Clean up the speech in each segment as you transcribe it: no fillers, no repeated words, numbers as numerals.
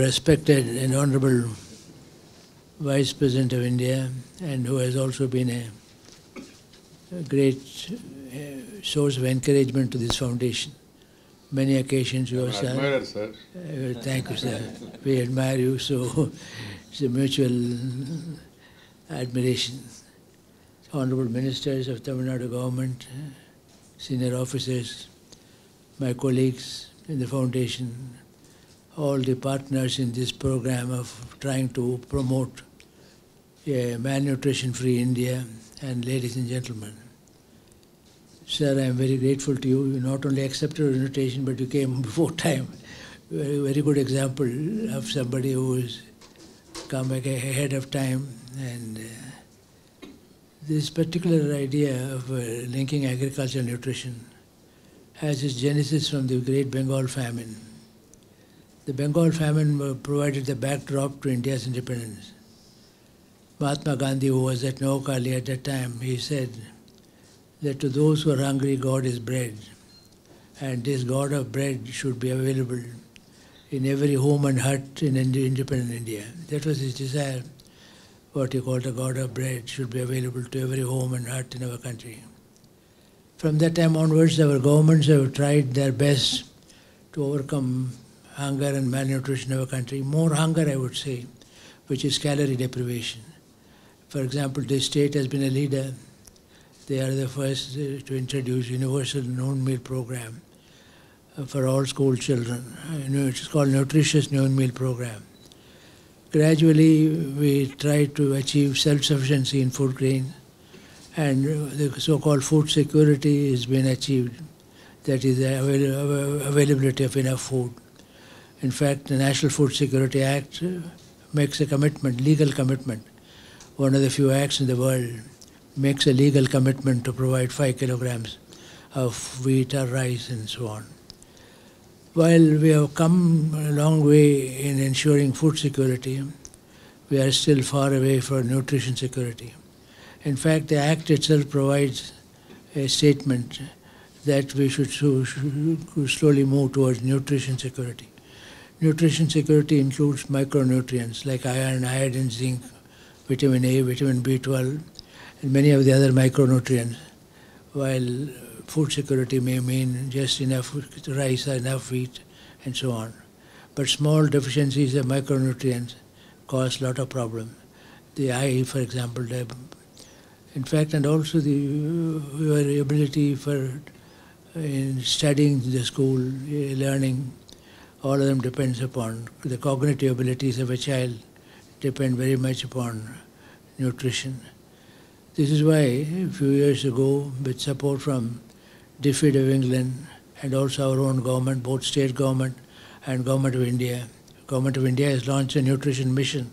respected and honorable Vice President of India, and who has also been a great source of encouragement to this foundation. Many occasions you have admirer, sir. Thank you, sir. We admire you, so it's a mutual admiration. Honorable Ministers of Tamil Nadu government, senior officers, my colleagues in the foundation, all the partners in this program of trying to promote a malnutrition-free India, and ladies and gentlemen. Sir, I am very grateful to you. You not only accepted our invitation, but you came before time. Very, very good example of somebody who has come ahead of time. And this particular idea of linking agriculture and nutrition has its genesis from the Great Bengal famine. The Bengal famine provided the backdrop to India's independence. Mahatma Gandhi, who was at Naokali at that time, he said that to those who are hungry, God is bread. And this God of bread should be available in every home and hut in independent India. That was his desire. What he called the God of bread should be available to every home and hut in our country. From that time onwards, our governments have tried their best to overcome hunger and malnutrition in our country. More hunger, I would say, which is calorie deprivation. For example, this state has been a leader. They are the first to introduce universal noon meal program for all school children. It's called Nutritious Noon Meal Program. Gradually, we try to achieve self-sufficiency in food grain, and the so-called food security has been achieved. That is the availability of enough food. In fact, the National Food Security Act makes a commitment, legal commitment. One of the few acts in the world makes a legal commitment to provide 5 kilograms of wheat or rice and so on. While we have come a long way in ensuring food security, we are still far away from nutrition security. In fact, the Act itself provides a statement that we should slowly move towards nutrition security. Nutrition security includes micronutrients like iron, iodine, zinc, vitamin A, vitamin B12, and many of the other micronutrients, while food security may mean just enough rice or enough wheat and so on. But small deficiencies of micronutrients cause a lot of problems. The eye, for example, in fact, and also your ability for in studying the school, learning, all of them depends upon the cognitive abilities of a child depend very much upon nutrition. This is why a few years ago, with support from DFID of England and also our own government, both state government and Government of India has launched a nutrition mission.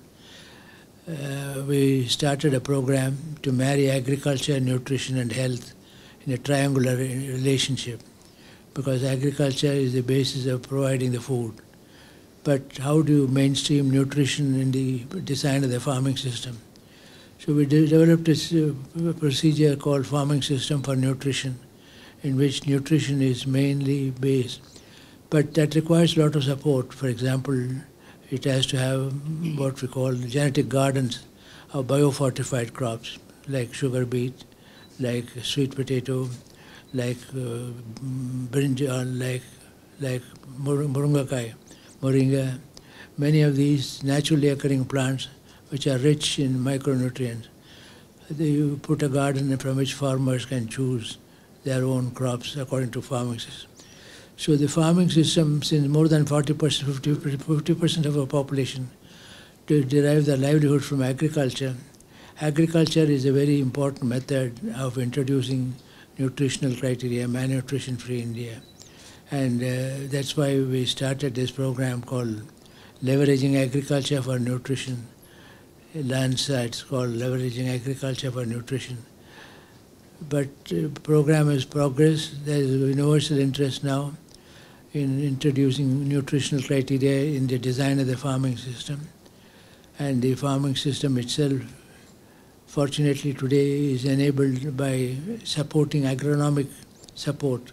We started a program to marry agriculture, nutrition and health in a triangular relationship, because agriculture is the basis of providing the food. But how do you mainstream nutrition in the design of the farming system? So we developed a procedure called Farming System for Nutrition, in which nutrition is mainly based. But that requires a lot of support. For example, it has to have what we call genetic gardens of biofortified crops, like sugar beet, like sweet potato, like brinjal, like moringa, many of these naturally occurring plants which are rich in micronutrients. You put a garden from which farmers can choose their own crops according to farming system. So the farming system, since more than 40%, 50% of our population derive their livelihood from agriculture, agriculture is a very important method of introducing nutritional criteria, malnutrition-free India. And that's why we started this program called Leveraging Agriculture for Nutrition. LANSA, it's called Leveraging Agriculture for Nutrition. But program is progress. There is universal interest now in introducing nutritional criteria in the design of the farming system. And the farming system itself, fortunately today, is enabled by supporting agronomic support.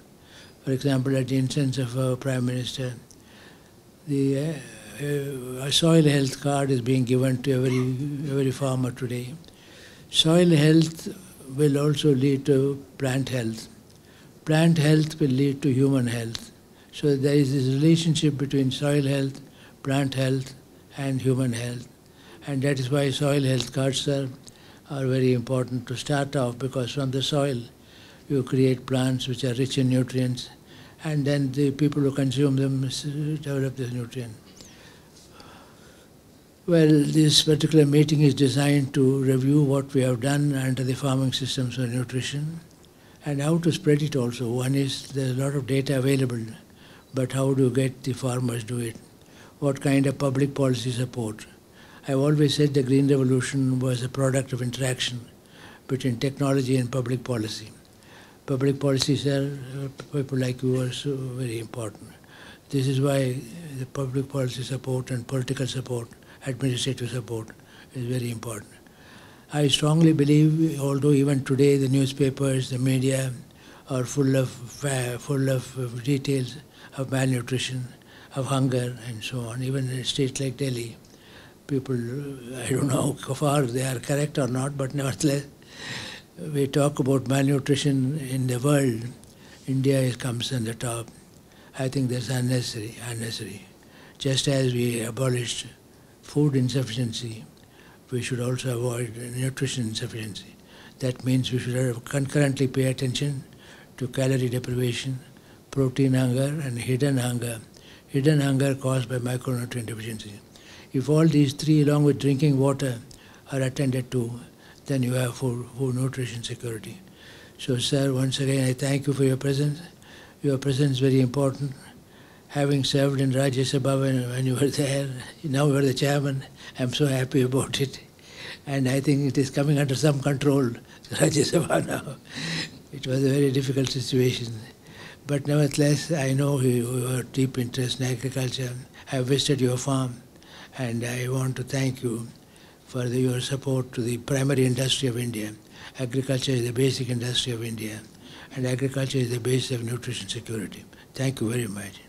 For example, at the instance of our Prime Minister, the a soil health card is being given to every farmer today. Soil health will also lead to plant health. Plant health will lead to human health. So there is this relationship between soil health, plant health, and human health. And that is why soil health cards are very important to start off, because from the soil you create plants which are rich in nutrients, and then the people who consume them develop this nutrient. Well, this particular meeting is designed to review what we have done under the farming systems for nutrition and how to spread it also. One is there's a lot of data available, but how do you get the farmers do it? What kind of public policy support? I've always said the Green Revolution was a product of interaction between technology and public policy. Public policies are people like you are so very important. This is why the public policy support and political support, administrative support is very important. I strongly believe, although even today the newspapers, the media are full of details of malnutrition, of hunger and so on, even in states like Delhi, people, I don't know how far they are correct or not, but nevertheless, we talk about malnutrition in the world, India comes on the top. I think that's unnecessary. Just as we abolished food insufficiency, we should also avoid nutrition insufficiency. That means we should concurrently pay attention to calorie deprivation, protein hunger, and hidden hunger. Hidden hunger caused by micronutrient deficiency. If all these three, along with drinking water, are attended to, then you have food nutrition security. So, sir, once again, I thank you for your presence. Your presence is very important. Having served in Rajya Sabha when you were there, now you are the chairman. I'm so happy about it. And I think it is coming under some control, Rajya Sabha now. It was a very difficult situation. But nevertheless, I know you have deep interest in agriculture. I have visited your farm, and I want to thank you for your support to the primary industry of India. Agriculture is the basic industry of India, and agriculture is the base of nutrition security. Thank you very much.